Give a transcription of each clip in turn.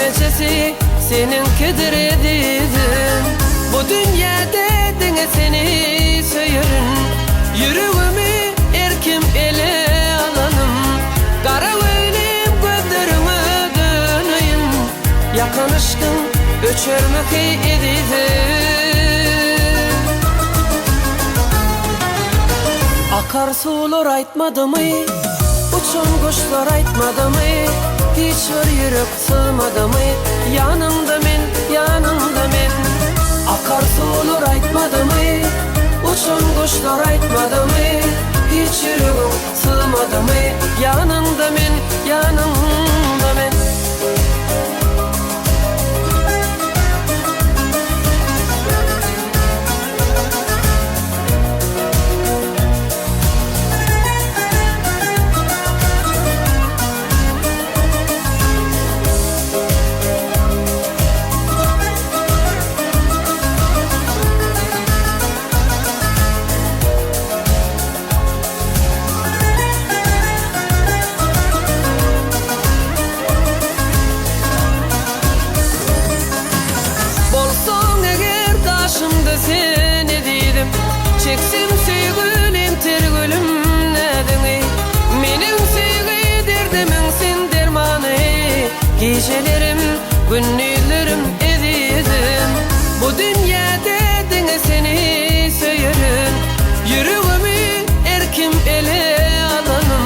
Neçesi seninkidir edidim. Bu dünyada dine seni söylerim. Yüreğimi erkim ele alanım. Kara öylem gözlerime döneyim. Yakan aşkın öçermek edidim. Akar sular aytmadı mı? Uçan kuşlar aytmadı mı? Hiç bir yürek sığmadı mı? Yanımda men, yanımda men. Akar sular aytmadı mı? Uçan kuşlar aytmadı mı? Hiç yüreğim sığmadı mı? Yanımda men, yanımda men. Seni dedim, çeksim sevgilim tergülüm nedeni. Menin sevgi derdimin sen dermanı. Gecelerim, gündüzlerim ededim. Bu dünyada dine seni söylerim. Yüreğimi erkim ele alanım.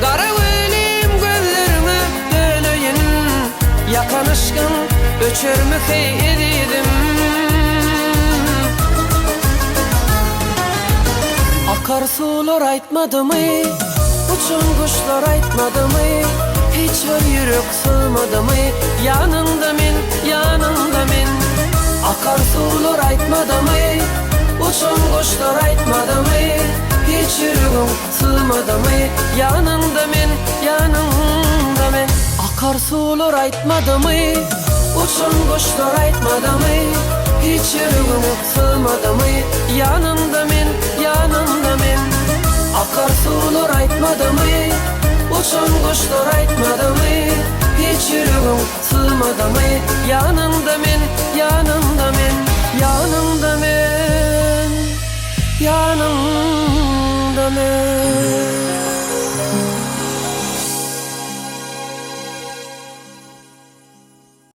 Kara öylem gözlerime döneyim. Yakan aşkın öçermek ededim. Akar sular aytmadı mı? Uçan kuşlar aytmadı mı? Hiç bir yürek sığmadı mı? Yanımda men, yanımda men. Akar sular aytmadı mı? Uçan kuşlar aytmadı mı? Hiç yüreğim sığmadı mı? Yanımda men, yanımda men. Akar sular aytmadı mı? Uçan kuşlar aytmadı mı? Hiç yüreğim sığmadı mı? Yanımda men, yanımda men. Akar sular aytmadı mı? Uçan kuşlar aytmadı mı? Hiç yüreğim sığmadı mı? Yanımda men, yanımda men. Yanımda men, yanımda men.